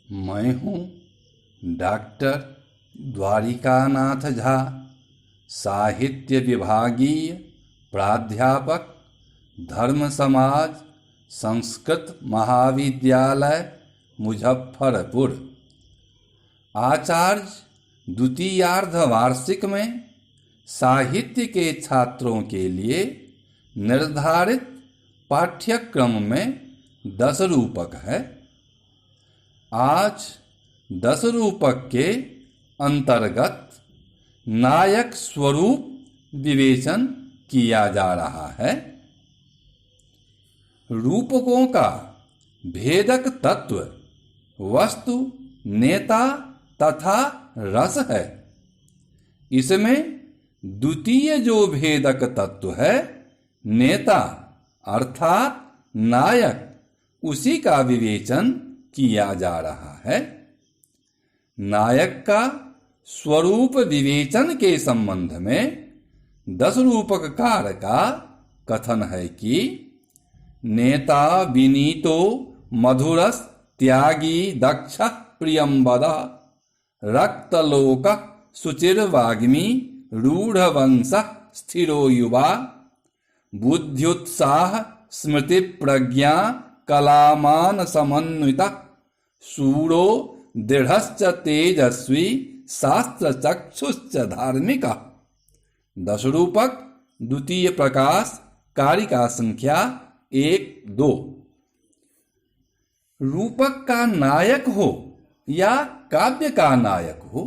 मैं हूँ डॉक्टर द्वारिकानाथ झा, साहित्य विभागीय प्राध्यापक, धर्म समाज संस्कृत महाविद्यालय मुजफ्फरपुर। आचार्य द्वितीयार्ध वार्षिक में साहित्य के छात्रों के लिए निर्धारित पाठ्यक्रम में 10 रूपक है। आज 10 रूपक के अंतर्गत नायक स्वरूप विवेचन किया जा रहा है। रूपकों का भेदक तत्व वस्तु, नेता तथा रस है। इसमें द्वितीय जो भेदक तत्व है, नेता अर्थात नायक, उसी का विवेचन किया जा रहा है। नायक का स्वरूप विवेचन के संबंध में 10 रूपककार का कथन है कि नेता विनीतो मधुरस त्यागी दक्ष प्रियंवद रक्तलोक शुचिर्वाग्मी रूढ़वंश स्थिरो युवा बुद्ध्युत्साह स्मृति प्रज्ञा कलामान समन्वित शूरो दृढ़श्च तेजस्वी शास्त्र चक्षुश्च धार्मिक। 10 रूपक द्वितीय प्रकाश, कारिका संख्या 1-2। रूपक का नायक हो या काव्य का नायक हो,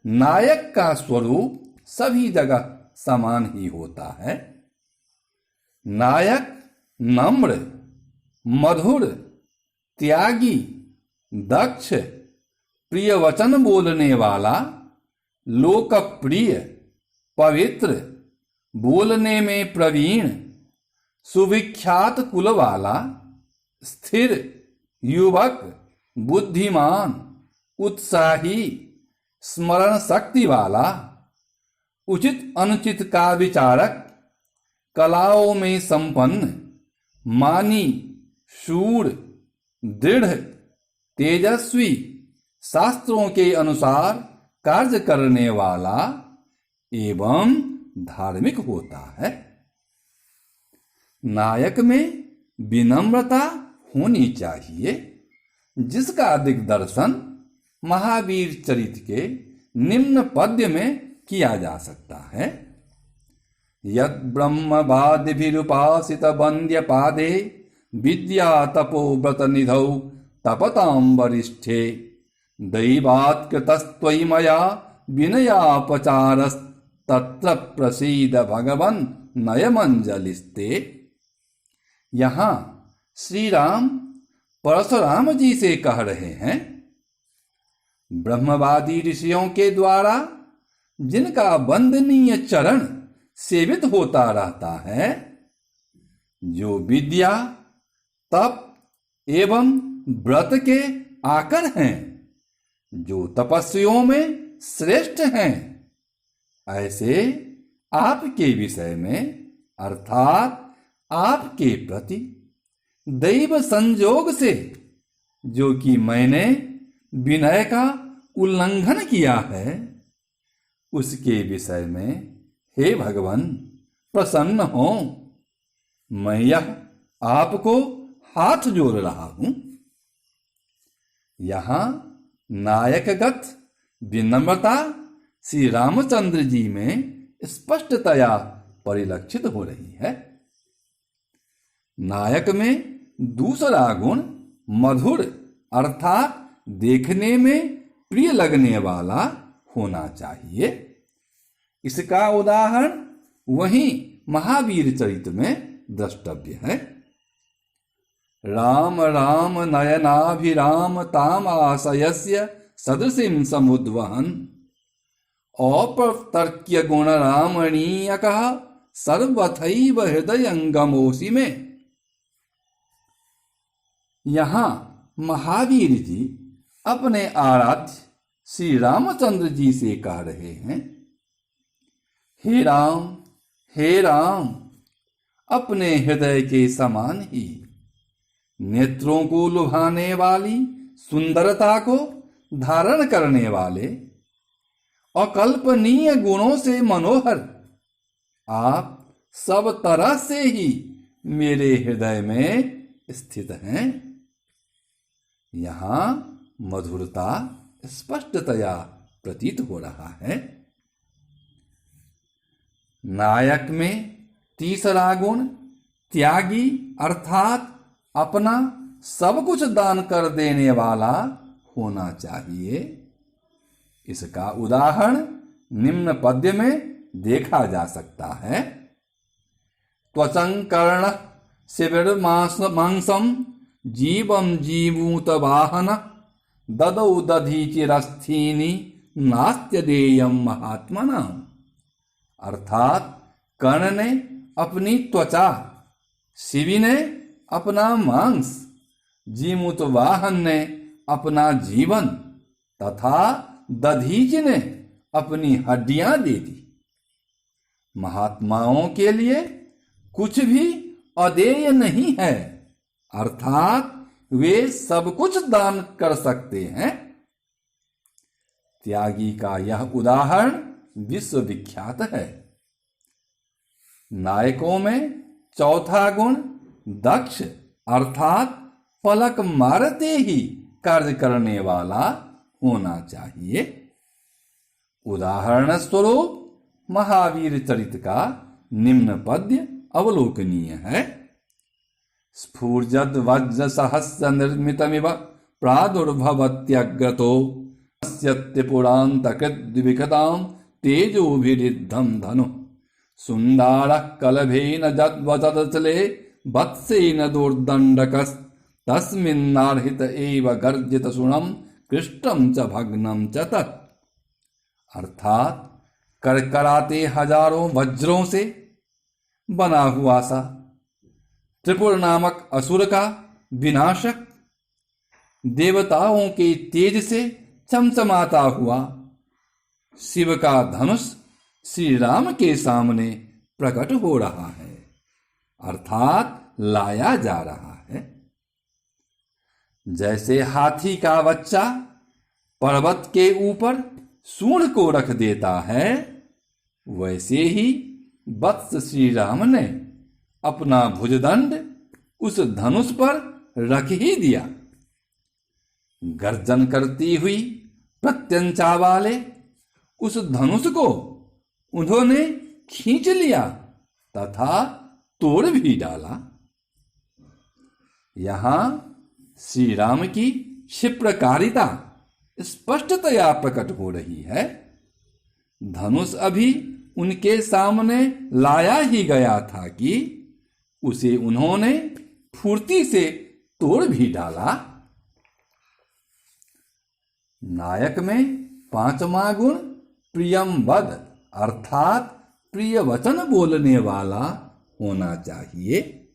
नायक का स्वरूप सभी जगह समान ही होता है। नायक नम्र, मधुर, त्यागी, दक्ष, प्रिय वचन बोलने वाला, लोकप्रिय, पवित्र, बोलने में प्रवीण, सुविख्यात कुल वाला, स्थिर, युवक, बुद्धिमान, उत्साही, स्मरण शक्ति वाला, उचित अनुचित का विचारक, कलाओं में संपन्न, मानी, शूर, दृढ़, तेजस्वी, शास्त्रों के अनुसार कार्य करने वाला एवं धार्मिक होता है। नायक में विनम्रता होनी चाहिए, जिसका दिग्दर्शन महावीर चरित के निम्न पद्य में किया जा सकता है। यद ब्रह्मवादिभिरुपासित वन्द्य पादे विद्या तपो व्रत निधौ तपतां वरिष्ठे दैवात् कृतस्त्वयि मया विनयापचारस्तत्र प्रसीद भगवन् नयमंजलिस्ते। यहाँ श्री राम परशुराम जी से कह रहे हैं, ब्रह्मवादी ऋषियों के द्वारा जिनका वंदनीय चरण सेवित होता रहता है, जो विद्या, तप एवं व्रत के आकर हैं, जो तपस्वियों में श्रेष्ठ हैं, ऐसे आपके विषय में अर्थात आपके प्रति दैव संजोग से, जो कि मैंने विनय का उल्लंघन किया है, उसके विषय में हे भगवान प्रसन्न हो। मैं यह आपको हाथ जोड़ रहा हूं। यहां नायकगत विनम्रता श्री रामचंद्र जी में स्पष्टतया परिलक्षित हो रही है। नायक में दूसरा गुण मधुर अर्थात देखने में प्रिय लगने वाला होना चाहिए। इसका उदाहरण वहीं महावीर चरित में द्रष्टव्य है। राम राम नयनाभिराम तामाशयस्य सदृशिं समुद्वहन् अप्रतर्क्य गुण रामणीयकः सर्वथैव हृदयंगमोऽसि में। यहाँ महावीर जी अपने आराध्य श्री रामचंद्र जी से कह रहे हैं, हे राम, अपने हृदय के समान ही नेत्रों को लुभाने वाली सुंदरता को धारण करने वाले, अकल्पनीय गुणों से मनोहर, आप सब तरह से ही मेरे हृदय में स्थित हैं। यहां मधुरता स्पष्टतया प्रतीत हो रहा है। नायक में तीसरा गुण त्यागी अर्थात अपना सब कुछ दान कर देने वाला होना चाहिए। इसका उदाहरण निम्न पद्य में देखा जा सकता है। त्वचं कर्ण शिविर मांसम जीवम जीवूत वाहन ददौ दधीचिरस्थीनि नास्त्य देयम महात्मना। अर्थात कर्ण ने अपनी त्वचा, शिवि ने अपना मांस, जीमूत वाहन ने अपना जीवन तथा दधीच ने अपनी हड्डियां दे दी। महात्माओं के लिए कुछ भी अदेय नहीं है, अर्थात वे सब कुछ दान कर सकते हैं। त्यागी का यह उदाहरण विश्वविख्यात है। नायकों में चौथा गुण दक्ष अर्थात पलक मारते ही कार्य करने वाला होना चाहिए। उदाहरण स्वरूप महावीर चरित का निम्न पद्य अवलोकनीय है। स्फूर्जद वज्र सहस्र निर्मितमिव प्रादुर्भवत्यग्रतो त्रिपुरान्तकृद्विखतां तेजोभिरिद्धं धनु सुंदारः कलभेन जद्वचले वत्सेन दुर्दण्डकस् तस्मिन्नार्हित एव गर्जित सुणं कृष्टं च भग्नं च तत्। अर्थात करकराते हजारों वज्रों से बना हुआ सा त्रिपुर नामक असुर का विनाशक, देवताओं के तेज से चमचमाता हुआ शिव का धनुष श्री राम के सामने प्रकट हो रहा है, अर्थात लाया जा रहा है। जैसे हाथी का बच्चा पर्वत के ऊपर सूंड को रख देता है, वैसे ही वत्स श्री राम ने अपना भुजदंड उस धनुष पर रख ही दिया। गर्जन करती हुई प्रत्यंचा वाले उस धनुष को उन्होंने खींच लिया तथा तोड़ भी डाला। यहां श्री राम की क्षिप्रकारिता स्पष्टतया प्रकट हो रही है। धनुष अभी उनके सामने लाया ही गया था कि उसे उन्होंने फुर्ती से तोड़ भी डाला। नायक में पांचवा गुण प्रियम वद अर्थात प्रिय वचन बोलने वाला होना चाहिए।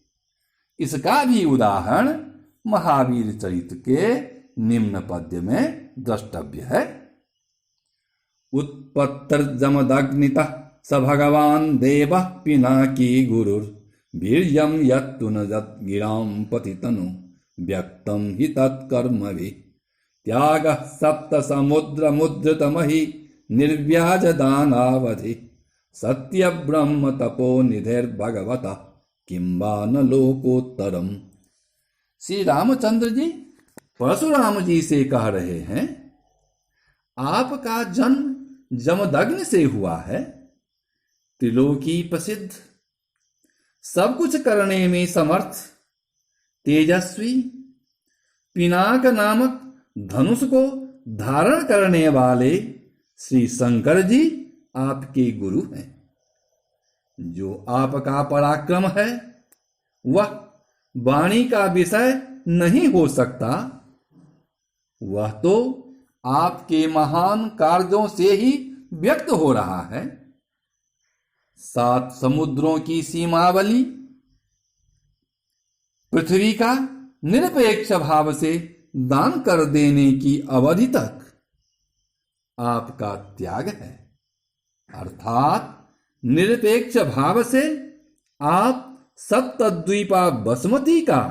इसका भी उदाहरण महावीर चरित के निम्न पद्य में द्रष्टव्य है। उत्पत्तिर्जमदग्नितः स भगवान देवः पिनाकी गुरुर् वीर्यं यत्तु न गिरां पतितनु व्यक्तं हि तत्कर्मभिः त्यागः सप्त समुद्र मुद्रितमहि निर्व्याज दानावधि सत्य ब्रह्म तपो निधिर्भगवतः किंबा न लोकोत्तरम। श्री रामचंद्र जी परशुराम जी से कह रहे हैं, आपका जन्म जमदग्नि से हुआ है, त्रिलोकी प्रसिद्ध, सब कुछ करने में समर्थ, तेजस्वी, पिनाक नामक धनुष को धारण करने वाले श्री शंकर जी आपके गुरु हैं। जो आपका पराक्रम है वह वाणी का विषय नहीं हो सकता, वह तो आपके महान कार्यों से ही व्यक्त हो रहा है। 7 समुद्रों की सीमावली, पृथ्वी का निरपेक्ष भाव से दान कर देने की अवधि तक आपका त्याग है, अर्थात निरपेक्ष भाव से आप सप्तद्वीपा बसमती का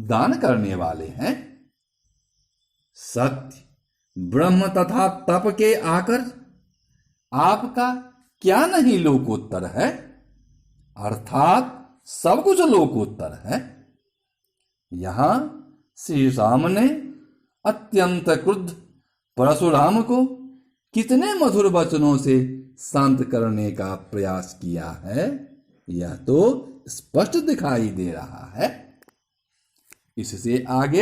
दान करने वाले हैं। सत्य, ब्रह्म तथा तप के आकर आपका क्या नहीं लोकोत्तर है? अर्थात सब कुछ लोकोत्तर है। यहां श्री राम ने अत्यंत क्रुद्ध परशुराम को कितने मधुर वचनों से शांत करने का प्रयास किया है, यह तो स्पष्ट दिखाई दे रहा है। इससे आगे